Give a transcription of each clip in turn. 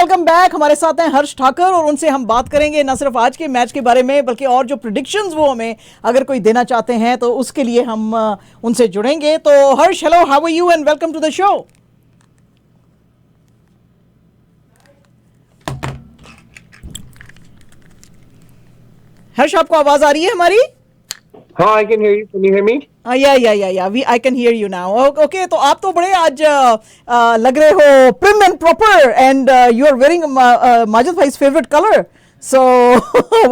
Welcome back. हमारे साथ हैं हर्ष ठाकर और उनसे हम बात करेंगे न सिर्फ आज के मैच के बारे में बल्कि और जो प्रिडिक्शंस वो हमें अगर कोई देना चाहते हैं तो उसके लिए हम उनसे जुड़ेंगे। तो Harsh, hello, how are you and welcome to the show. Harsh, आपको आवाज आ रही है हमारी? हाँ, I can hear you. Can you hear me? या I can hear you now. Okay, तो आप तो बड़े आज लग रहे हो prim and proper and you are wearing Majid भाई's favorite color. So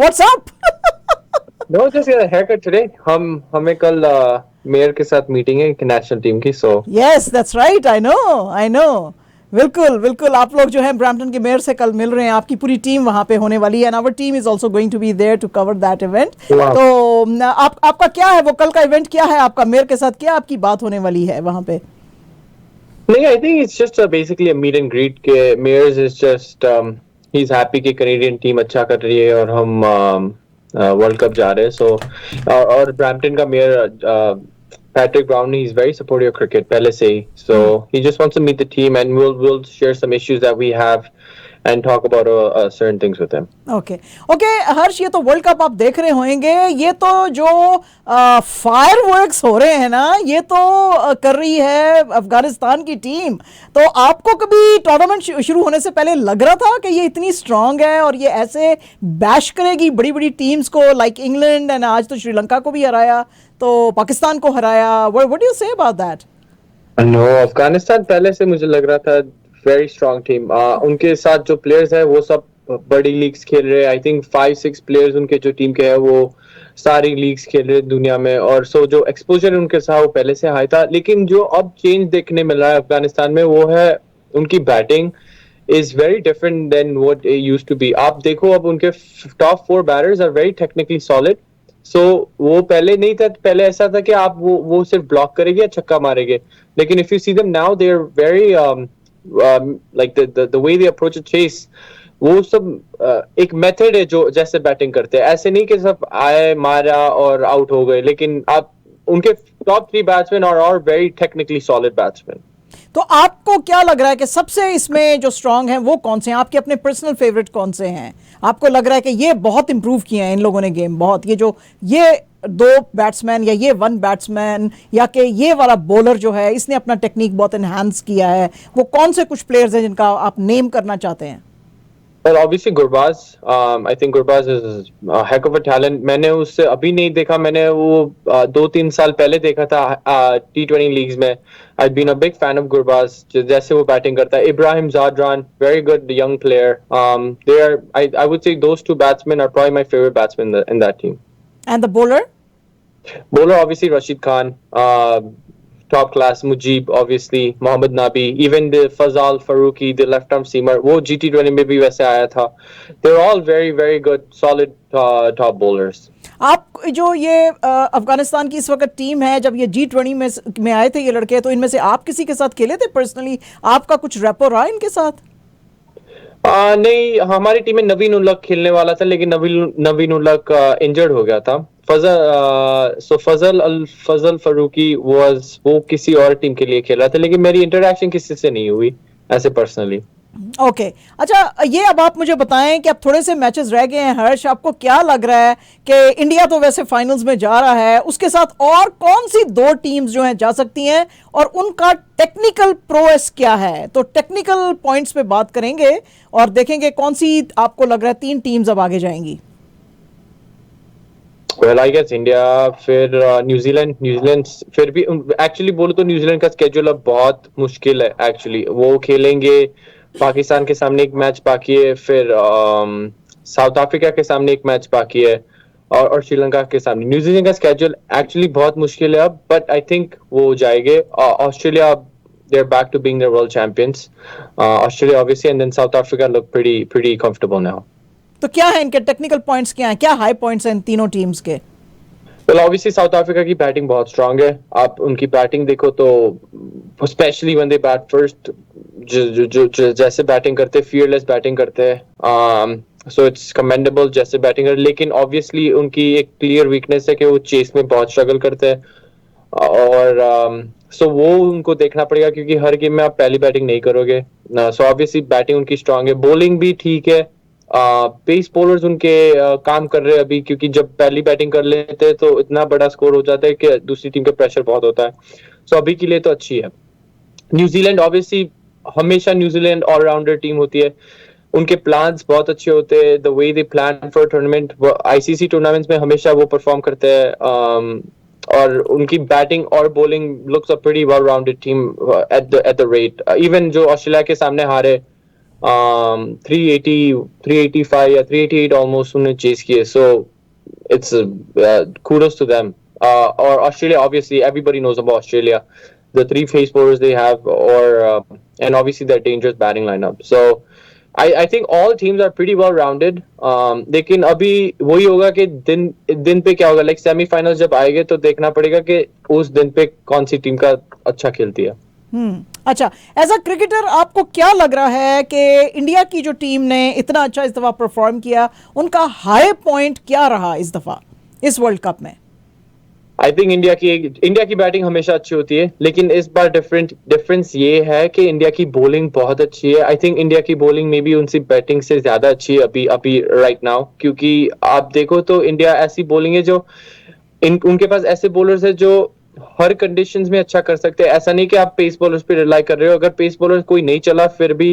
what's up? No, just got a haircut today. हमें कल मेयर के साथ मीटिंग है नेशनल टीम की, so Yes, that's right. I know. बिल्कुल बिल्कुल, आप लोग जो है ब्रैम्पटन के मेयर से कल मिल रहे हैं। आपकी पूरी टीम वहाँ पे होने वाली है and our team is also going to be there to cover that event. तो आपका क्या है वो कल का इवेंट, क्या है आपका मेयर के साथ, क्या आपकी बात होने वाली है वहाँ पे? नहीं, I think it's just basically a meet and greet के Myers is just he's happy कि कैनेडियन टीम अच्छा कर रही है और हम वर्ल्ड कप जा रहे हैं। सो और ब्रैम्पटन का mayor Patrick Brownlee, he's very supportive of cricket पहले से ही, so he just wants to meet the team and we'll share some issues that we have and talk about certain things with him. Okay, हर्ष, ये तो world cup आप देख रहे होंगे, ये तो जो फायरवर्क्स हो रहे हैं ना, ये तो कर रही है अफगानिस्तान की टीम। तो आपको कभी टूर्नामेंट शुरू होने से पहले लग रहा था कि ये इतनी स्ट्रांग है और ये ऐसे बैश करेगी बड़ी बड़ी टीम्स को, लाइक इंग्लैंड एंड आज तो श्रीलंका को भी हराया, तो पाकिस्तान को हराया? What do you say about that? No, Afghanistan पहले से मुझे लग रहा था वेरी स्ट्रांग टीम। उनके साथ जो प्लेयर्स है वो सब बड़ी लीग्स खेल रहे हैं। आई थिंक 5-6 प्लेयर्स उनके जो टीम के हैं वो सारी लीग्स खेल रहे हैं दुनिया में, और सो जो एक्सपोजर उनके साथ वो पहले से हाई था। लेकिन जो अब चेंज देखने मिल रहा है अफगानिस्तान में वो है उनकी batting is very different than what it used to be. आप देखो अब उनके top 4 batters are very technically solid. So वो पहले नहीं था, पहले ऐसा था कि आप वो सिर्फ ब्लॉक करेंगे या छक्का मारेंगे। लेकिन if you see them now, they are very like the way they approach a chase, वो सब एक मेथड है जो जैसे बैटिंग करते हैं। ऐसे नहीं कि सब आए मारा और आउट हो गए, लेकिन आप उनके टॉप 3 बैट्समैन और वेरी टेक्निकली सॉलिड बैट्समैन। तो आपको क्या लग रहा है कि सबसे इसमें जो स्ट्रांग हैं वो कौन से हैं? आपके अपने पर्सनल फेवरेट कौन से हैं? आपको लग रहा है कि ये बहुत इंप्रूव किए हैं इन लोगों ने गेम, बहुत, ये 2 बैट्समैन या ये 1 बैट्समैन या कि ये वाला बॉलर जो है इसने अपना टेक्निक बहुत एनहांस किया है, वो कौन से कुछ प्लेयर्स हैं जिनका आप नेम करना चाहते हैं? Well, obviously Gurbaz. I think Gurbaz is a heck of a talent. मैंने उससे अभी नहीं देखा, मैंने वो 2-3 साल पहले देखा था T20 लीग्स में। I've been a big fan of Gurbaz. जैसे वो बैटिंग करता है। Ibrahim Zadran, very good young player. They are, I would say those 2 batsmen are probably my favorite batsmen in that team. And the bowler? Bowler obviously Rashid Khan. Top class, Mujib, obviously, Mohammad Nabi, even the Fazal Farooqi, the left arm seamer, वो GT20 में भी वैसे आया था। They're all very, very good, solid top bowlers. आप जो ये अफगानिस्तान की इस वक्त टीम है, जब ये G20 में आए थे ये लड़के, तो इनमें से आप किसी के साथ खेले थे पर्सनली? आपका कुछ रेपो रहा इनके साथ? नहीं, हमारी टीम में नवीन उल-हक खेलने वाला था, लेकिन नवीन उल-हक इंजर्ड हो गया था। फजल फरूकी वो किसी और टीम के लिए खेल रहा था, लेकिन मेरी इंटरेक्शन किसी से नहीं हुई ऐसे पर्सनली। ओके, अच्छा, ये अब आप मुझे बताएं कि अब थोड़े से मैचेस रह गए हैं हर्ष, आपको क्या लग रहा है कि इंडिया तो वैसे फाइनल्स में जा रहा है, उसके साथ और कौन सी 2 टीम्स जो हैं जा सकती हैं और उनका टेक्निकल प्रोएस क्या है? तो टेक्निकल पॉइंट्स पे बात करेंगे और देखेंगे कौन सी आपको लग रहा है 3 टीम्स अब आगे जाएंगी। Well, I guess इंडिया, फिर न्यूजीलैंड फिर भी एक्चुअली बोलो तो न्यूजीलैंड का स्केड्यूल अब बहुत मुश्किल है। एक्चुअली वो खेलेंगे पाकिस्तान के सामने एक मैच बाकी है, फिर साउथ अफ्रीका के सामने एक मैच बाकी है और श्रीलंका के सामने। न्यूजीलैंड का स्केड्यूल एक्चुअली बहुत मुश्किल है अब, बट आई थिंक वो जाएंगे। Australia, they're back to being the world champions. Australia obviously, and then South Africa look pretty comfortable now. तो क्या है इनके टेक्निकल पॉइंट्स, क्या हैं, क्या हाई पॉइंट्स हैं इन तीनों टीम्स के? Well, obviously साउथ अफ्रीका की बैटिंग बहुत स्ट्रांग है। आप उनकी बैटिंग देखो तो specially when they bat first, जो जैसे बैटिंग करते, fearless बैटिंग करते हैं, so it's commendable जैसे बैटिंग कर। लेकिन obviously उनकी एक क्लियर वीकनेस है कि वो चेस में बहुत स्ट्रगल करते हैं। और सो वो उनको देखना पड़ेगा क्योंकि हर गेम में आप पहली बैटिंग नहीं करोगे। सो ऑब्वियसली बैटिंग उनकी स्ट्रांग है, बॉलिंग भी ठीक है। पेस बॉलर्स उनके काम कर रहे हैं अभी, क्योंकि जब पहली बैटिंग कर लेते हैं तो इतना बड़ा स्कोर हो जाता है कि दूसरी टीम पे प्रेशर बहुत होता है। सो अभी के लिए तो अच्छी है। न्यूजीलैंड ऑब्वियसली, हमेशा न्यूजीलैंड ऑलराउंडर टीम होती है, उनके प्लान्स बहुत अच्छे होते हैं। The way they plan for tournament, ICC tournaments में हमेशा वो परफॉर्म करते हैं। और उनकी बैटिंग और bowling looks a pretty well rounded team at the rate. Even जो ऑस्ट्रेलिया के सामने हारे 380 385 या 388 ऑलमोस्ट उन्हें चेस किए। So it's kudos to them. Or Australia, obviously everybody knows about Australia, the three face bowlers they have, or and obviously their dangerous batting lineup. So I think all teams are pretty well rounded. लेकिन अभी वही होगा कि दिन पे क्या होगा, like semifinal जब आएंगे तो देखना पड़ेगा कि उस दिन पे कौन सी टीम का अच्छा खेलती है। अच्छा, एज अ क्रिकेटर आपको क्या लग रहा है कि इंडिया की जो टीम ने इतना अच्छा इस दफा परफॉर्म किया, उनका हाई पॉइंट क्या रहा इस दफा इस वर्ल्ड कप में? आई थिंक इंडिया की बैटिंग हमेशा अच्छी होती है, लेकिन इस बार डिफरेंस ये है कि इंडिया की बॉलिंग बहुत अच्छी है। आई थिंक इंडिया की बॉलिंग में भी उनकी बैटिंग से ज्यादा अच्छी है अभी राइट नाउ, क्योंकि आप देखो तो इंडिया ऐसी बॉलिंग है जो उनके पास ऐसे बॉलर्स है जो हर कंडीशंस में अच्छा कर सकते हैं। ऐसा नहीं कि आप पेस बॉलर्स पे रिलाई कर रहे हो, अगर पेस बॉलर कोई नहीं चला फिर भी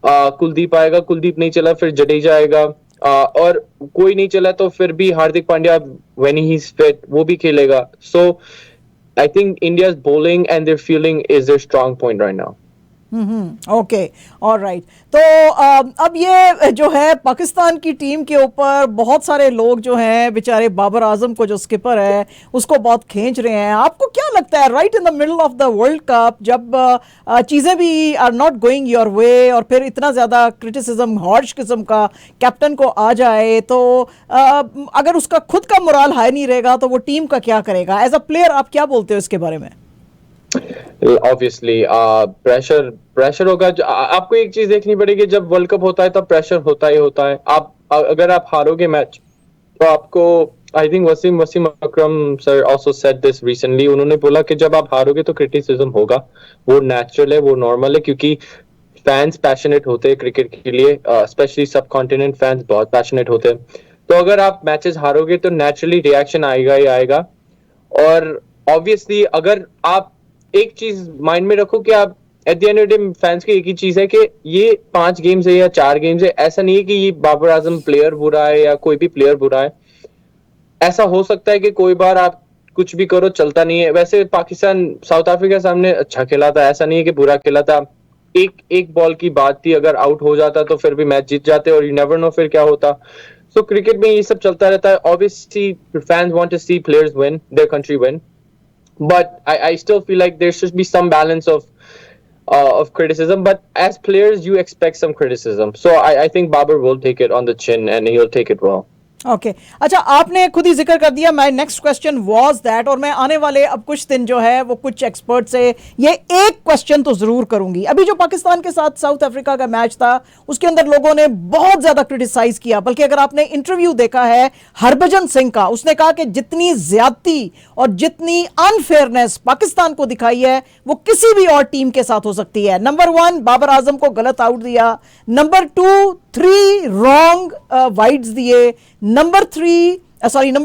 कुलदीप आएगा, कुलदीप नहीं चला फिर जडेजा आएगा, और कोई नहीं चला तो फिर भी Hardik Pandya when he is fit वो भी खेलेगा। So I think India's bowling and their fielding is their strong point right now. Okay, alright. तो अब ये जो है पाकिस्तान की टीम के ऊपर बहुत सारे लोग जो हैं बेचारे बाबर आजम को जो स्किपर है उसको बहुत खींच रहे हैं। आपको क्या लगता है right in the middle of the world cup जब चीज़ें भी are not going your way और फिर इतना ज़्यादा क्रिटिसिज्म हॉर्श किस्म का कैप्टन को आ जाए, तो अगर उसका खुद का मोराल हाई नहीं रहेगा तो वो टीम का क्या करेगा? एज अ प्लेयर आप क्या बोलते हो इसके बारे में? ऑब्वियसली प्रेशर होगा। आपको एक चीज देखनी पड़ेगी, जब वर्ल्ड कप होता है तब प्रेशर होता ही होता है। आप अगर आप हारोगे मैच तो आपको, I think Wasim Akram sir also said this recently, उन्होंने बोला कि जब आप हारोगे तो क्रिटिसिज्म होगा, वो नेचुरल है, वो नॉर्मल है, क्योंकि फैंस पैशनेट होते हैं क्रिकेट के लिए, स्पेशली सब कॉन्टिनेंट फैंस बहुत पैशनेट होते हैं। तो अगर आप मैचेस हारोगे तो नेचुरली रिएक्शन आएगा ही आएगा। और ऑब्वियसली अगर आप एक चीज माइंड में रखो कि आप at the end of the day fans की एक ही चीज है कि ये 5 गेम्स है या 4 गेम्स है। ऐसा नहीं है कि ये बाबर आजम प्लेयर बुरा है या कोई भी प्लेयर बुरा है। ऐसा हो सकता है कि कोई बार आप कुछ भी करो चलता नहीं है। वैसे पाकिस्तान साउथ अफ्रीका के सामने अच्छा खेला था, ऐसा नहीं है कि बुरा खेला था। एक बॉल की बात थी, अगर आउट हो जाता तो फिर भी मैच जीत जाते, और यू नेवर नो फिर क्या होता। सो क्रिकेट में ये सब चलता रहता है। Obviously fans want to see players win, their country win, but I still feel like there should be some balance of criticism. But as players, you expect some criticism. So I think Babar will take it on the chin and he'll take it well. Okay, अच्छा, आपने खुद ही जिक्र कर दिया, my next question was that, और मैं आने वाले अब कुछ दिन जो है वो कुछ एक्सपर्ट से ये एक क्वेश्चन तो जरूर करूंगी। अभी जो पाकिस्तान के साथ साउथ अफ्रीका का मैच था उसके अंदर लोगों ने बहुत ज्यादा क्रिटिसाइज किया, बल्कि अगर आपने इंटरव्यू देखा है हरभजन सिंह का, उसने कहा कि जितनी ज्यादती और जितनी अनफेयरनेस पाकिस्तान को दिखाई है वो किसी भी और टीम के साथ हो सकती है। नंबर 1 बाबर आजम को गलत आउट दिया, नंबर 2 3 रॉन्ग वाइड्स दिए, नंबर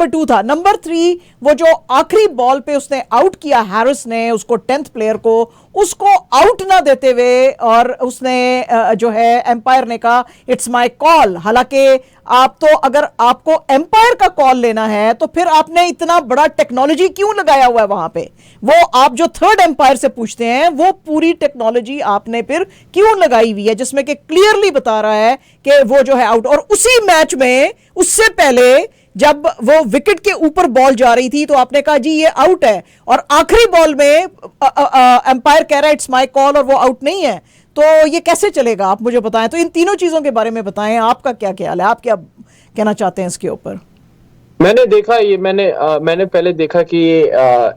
2 था, नंबर 3 वो जो आखिरी बॉल पे उसने आउट किया हैरिस ने उसको 10th प्लेयर को, उसको आउट ना देते हुए और उसने जो है एम्पायर ने कहा इट्स माय कॉल। हालांकि आप तो अगर आपको एम्पायर का कॉल लेना है तो फिर आपने इतना बड़ा टेक्नोलॉजी क्यों लगाया हुआ है वहां पे? वो आप जो थर्ड एम्पायर से पूछते हैं वो पूरी टेक्नोलॉजी आपने फिर क्यों लगाई हुई है जिसमें कि क्लियरली बता रहा है कि वो जो है आउट। और उसी मैच में उससे पहले जब वो विकेट के ऊपर बॉल जा रही थी तो आपने कहा जी ये आउट है, और आखिरी बॉल में एम्पायर कह रहा है इट्स माय कॉल और वो आउट नहीं है। तो ये कैसे चलेगा, आप मुझे बताएं। तो इन तीनों चीजों के बारे में बताएं, आपका क्या ख्याल है, आप क्या कहना चाहते हैं इसके ऊपर? मैंने देखा ये, मैंने पहले देखा कि ये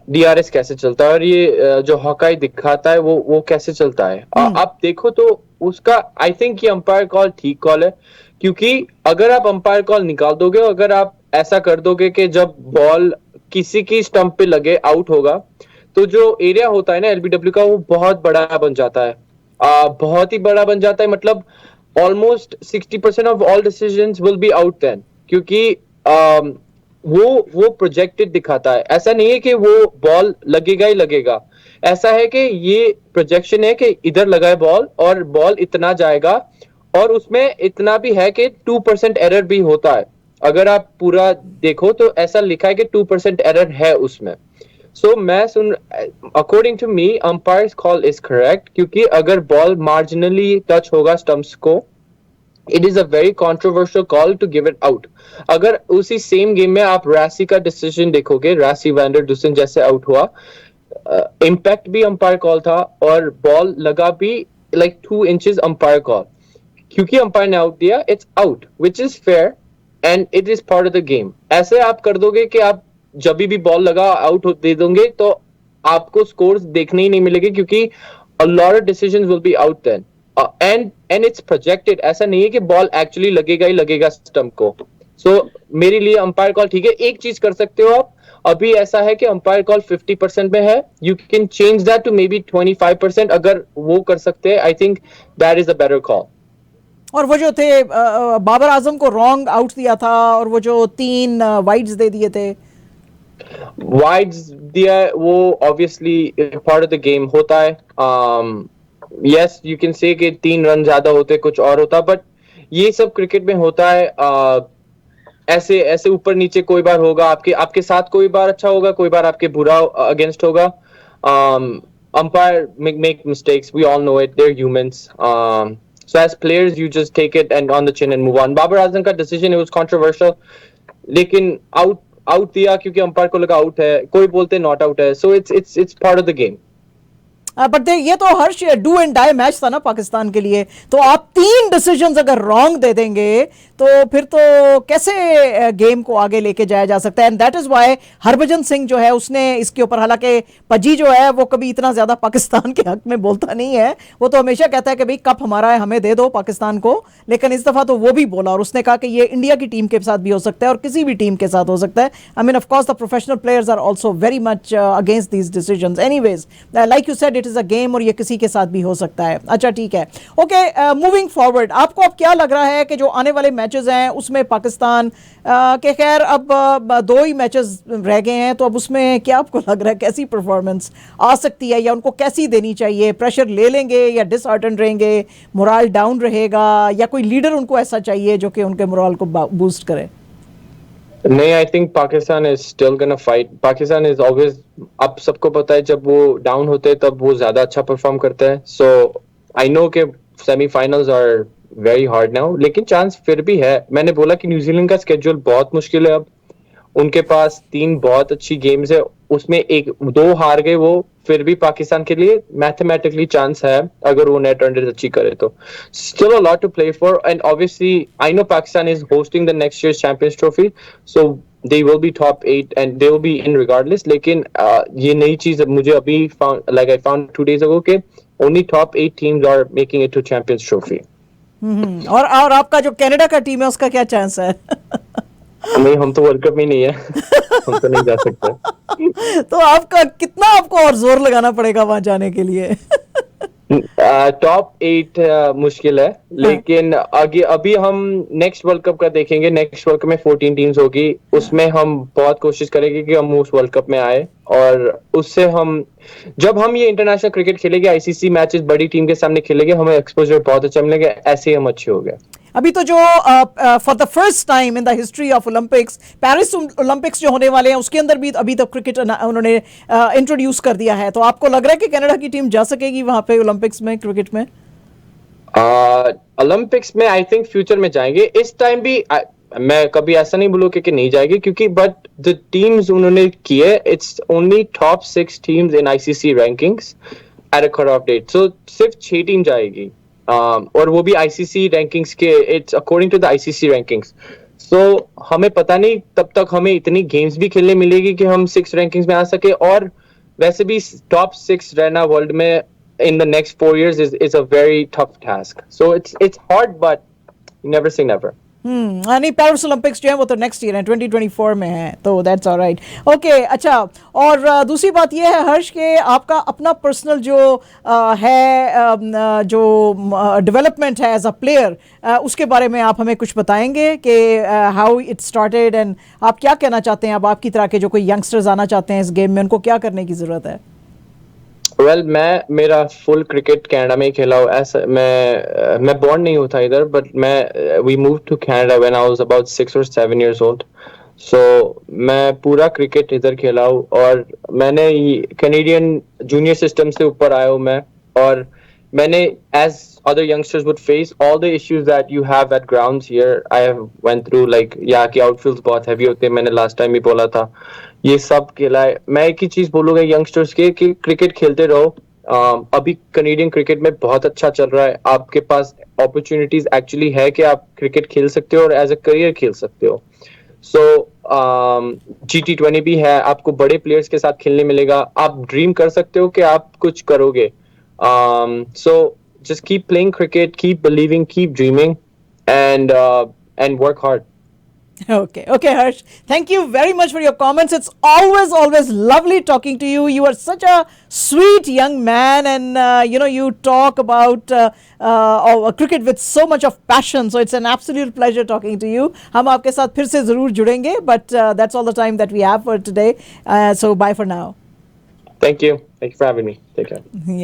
डीआरएस कैसे चलता है और ये जो हॉकाई दिखाता है वो कैसे चलता है। आप देखो तो उसका आई थिंक ये अंपायर कॉल ठीक कॉल है, क्योंकि अगर आप अंपायर कॉल निकाल दोगे, अगर आप ऐसा कर दोगे कि जब बॉल किसी की स्टंप पे लगे आउट होगा, तो जो एरिया होता है ना एलबीडब्ल्यू का वो बहुत बड़ा बन जाता है, बहुत ही बड़ा बन जाता है, मतलब almost 60% of all decisions will be out then, क्योंकि वो प्रोजेक्टेड दिखाता है। ऐसा नहीं है कि वो बॉल लगेगा ही लगेगा, ऐसा है कि ये प्रोजेक्शन है कि इधर लगा है बॉल और बॉल इतना जाएगा, और उसमें इतना भी है कि 2% एरर भी होता है। अगर आप पूरा देखो तो ऐसा लिखा है कि 2% एरर है उसमें। सो मैं सुन according to me umpire's call is correct, क्योंकि अगर बॉल मार्जिनली टच होगा स्टंप्स को, it is a very controversial call to give it out. अगर उसी सेम गेम में आप रासी का डिसीजन देखोगे, रासी वैंडर डुसन जैसे आउट हुआ, इम्पैक्ट भी अंपायर कॉल था और बॉल लगा भी लाइक 2 इंचेस अंपायर कॉल, क्योंकि अंपायर ने आउट दिया, it's out which is fair and it is part of the game. ऐसे आप कर दोगे कि आप जब भी बॉल लगा आउट दे दोगे तो आपको स्कोर्स देखने ही नहीं मिलेंगे, क्योंकि a lot of decisions will be out then, and it's projected, ऐसा नहीं है कि बॉल एक्चुअली लगेगा ही लगेगा स्टंप को। सो मेरे लिए अंपायर कॉल ठीक है। एक चीज कर सकते हो आप, अभी ऐसा है कि अंपायर कॉल 50% में है, you can change that to maybe 25%, अगर वो कर सकते हैं, I think that is a better call. और वो जो थे बाबर आजम को रॉन्ग आउट दिया था, और वो जो 3 वाइड्स दे दिए थे, वाइड्स दिया, वो obviously part of the game होता है। यस यू कैन से कि 3 रन ज्यादा होते कुछ और होता, बट ये सब क्रिकेट में होता है। ऐसे ऐसे ऊपर नीचे कोई बार होगा, आपके साथ कोई बार अच्छा होगा, कोई बार आपके बुरा अगेंस्ट होगा। Umpire make mistakes, we all know it, they're humans. So as players you just take it and on the chin and move on. Babar Azam का डिसीजन it was controversial, लेकिन आउट दिया क्योंकि अंपायर को लगा आउट है, कोई बोलते नॉट आउट है, so it's part of the game. But ये तो हर्ष डू एंड डाई मैच था ना पाकिस्तान के लिए, तो आप 3 डिसीजंस अगर रॉन्ग दे देंगे तो फिर तो कैसे गेम को आगे लेके जाया जा सकता है। And that is why Harbhajan Singh जो है उसने इसके ऊपर, हालांकि पजी जो है वो कभी इतना ज्यादा पाकिस्तान के हक में बोलता नहीं है, वो तो हमेशा कहता है कि भाई कप हमारा है, हमें दे दो पाकिस्तान को, लेकिन इस दफा तो वो भी बोला और उसने कहा कि ये इंडिया की टीम के साथ भी हो सकता है और किसी भी टीम के साथ हो सकता है। I mean of course the professional players are also very much against these decisions anyways, like you said it is a game और ये किसी के साथ भी हो सकता है। अच्छा ठीक है, ओके, मूविंग फॉरवर्ड, आपको अब क्या लग रहा है कि जो आने वाले मैचेस हैं उसमें पाकिस्तान के, खैर अब 2 ही मैचेस रह गए हैं, तो अब उसमें क्या आपको लग रहा है कैसी परफॉर्मेंस आ सकती है या उनको कैसी देनी चाहिए? प्रेशर ले लेंगे या डिसहार्टन रहेंगे, मोरल डाउन रहेगा, या कोई लीडर उनको ऐसा चाहिए जो कि उनके मोरल को बूस्ट करे? नहीं, I think Pakistan is still gonna fight. Pakistan is always, अब सबको पता है जब वो डाउन होते हैं तब वो ज्यादा अच्छा परफॉर्म करते हैं। सो आई नो के semifinals are very hard now, लेकिन चांस फिर भी है। मैंने बोला कि न्यूजीलैंड का स्केड्यूल बहुत मुश्किल है अब, उनके पास 3 बहुत अच्छी गेम्स है, उसमें 2 हार गए वो, फिर भी पाकिस्तान के लिए मैथमेटिकली चांस है अगर वो नेट रन रेट अच्छी करे तो। Still a lot to play for, and obviously I know Pakistan is hosting the next years champions trophy, so they will be top 8 and they will be in regardless। लेकिन ये नई चीज मुझे अभी I found 2 days ago कि only top 8 teams are making it to Champions Trophy। और आपका जो कनाडा का टीम है उसका क्या चांस है? नहीं, हम तो वर्ल्ड कप में नहीं है, हम तो नहीं जा सकते। तो आपका कितना आपको और जोर लगाना पड़ेगा वहां जाने के लिए? टॉप 8 मुश्किल है, लेकिन आगे अभी हम नेक्स्ट वर्ल्ड कप का देखेंगे। नेक्स्ट वर्ल्ड कप में 14 टीम्स होगी, उसमें हम बहुत कोशिश करेंगे कि हम उस वर्ल्ड कप में आए, और उससे हम जब हम ये इंटरनेशनल क्रिकेट खेलेंगे, आईसीसी मैचेस बड़ी टीम के सामने खेलेंगे, हमें एक्सपोजर बहुत अच्छा मिलेगा, ऐसे ही हम अच्छे हो गए। अभी तो जो for the first time in the history of Olympics, Paris Olympics जो होने वाले हैं उसके अंदर भी अभी तक क्रिकेट उन्होंने इंट्रोड्यूस कर दिया है, तो आपको लग रहा है कि कनाडा की टीम जा सकेगी वहां पे ओलंपिक्स में क्रिकेट में? ओलंपिक्स में आई थिंक फ्यूचर में जाएंगे। इस टाइम भी मैं कभी ऐसा नहीं बोलूँ कि नहीं जाएगी, क्योंकि बट द टीम्स उन्होंने किए, it's only top 6 teams in ICC rankings at a cut off date, so सिर्फ 6 टीम जाएगी, और वो भी आईसीसी रैंकिंग्स के, it's according to the ICC rankings. So हमें पता नहीं तब तक हमें इतनी गेम्स भी खेलने मिलेगी कि हम 6 रैंकिंग्स में आ सके, और वैसे भी टॉप 6 रहना वर्ल्ड में in the next 4 years is a very tough task, so it's hard but never say never। नहीं, पेरिस ओलंपिक्स जो है वो तो नेक्स्ट ईयर है, 2024 में है, तो दैट्स ऑलराइट। ओके, अच्छा, और दूसरी बात ये है हर्ष के आपका अपना पर्सनल जो जो डेवलपमेंट है एज अ प्लेयर, उसके बारे में आप हमें कुछ बताएंगे कि हाउ इट स्टार्टेड एंड आप क्या कहना चाहते हैं? अब आपकी तरह के जो कोई यंगस्टर्स आना चाहते हैं इस गेम में, उनको क्या करने की ज़रूरत है? वेल मेरा फुल क्रिकेट कनाडा में ही खेला हूँ। ऐसा मैं बॉर्न नहीं हुआ था इधर, but we move to Canada when I was about 6 or 7 years old। So मैं पूरा क्रिकेट इधर खेला हूँ, और मैंने कैनेडियन जूनियर सिस्टम से ऊपर आया हूँ मैं। और मैंने, as other youngsters would face all the issues that you have at grounds here, I have went through, like यहाँ के outfields बहुत heavy होते हैं, मैंने last time भी बोला था, ये सब खेला है। मैं एक ही चीज बोलूंगा यंगस्टर्स के कि क्रिकेट खेलते रहो। अभी कनेडियन क्रिकेट में बहुत अच्छा चल रहा है, आपके पास अपॉर्चुनिटीज एक्चुअली है कि आप क्रिकेट खेल सकते हो और एज अ करियर खेल सकते हो। सो GT20 भी है, आपको बड़े प्लेयर्स के साथ खेलने मिलेगा, आप ड्रीम कर सकते हो कि आप कुछ करोगे। सो just keep playing cricket, keep believing, keep dreaming, and work hard. Okay, okay, Harsh. Thank you very much for your comments. It's always lovely talking to you. You are such a sweet young man, and you talk about cricket with so much of passion. So it's an absolute pleasure talking to you. हम आपके साथ फिर से ज़रूर जुड़ेंगे, but that's all the time that we have for today. So bye for now. Thank you for having me. Take care.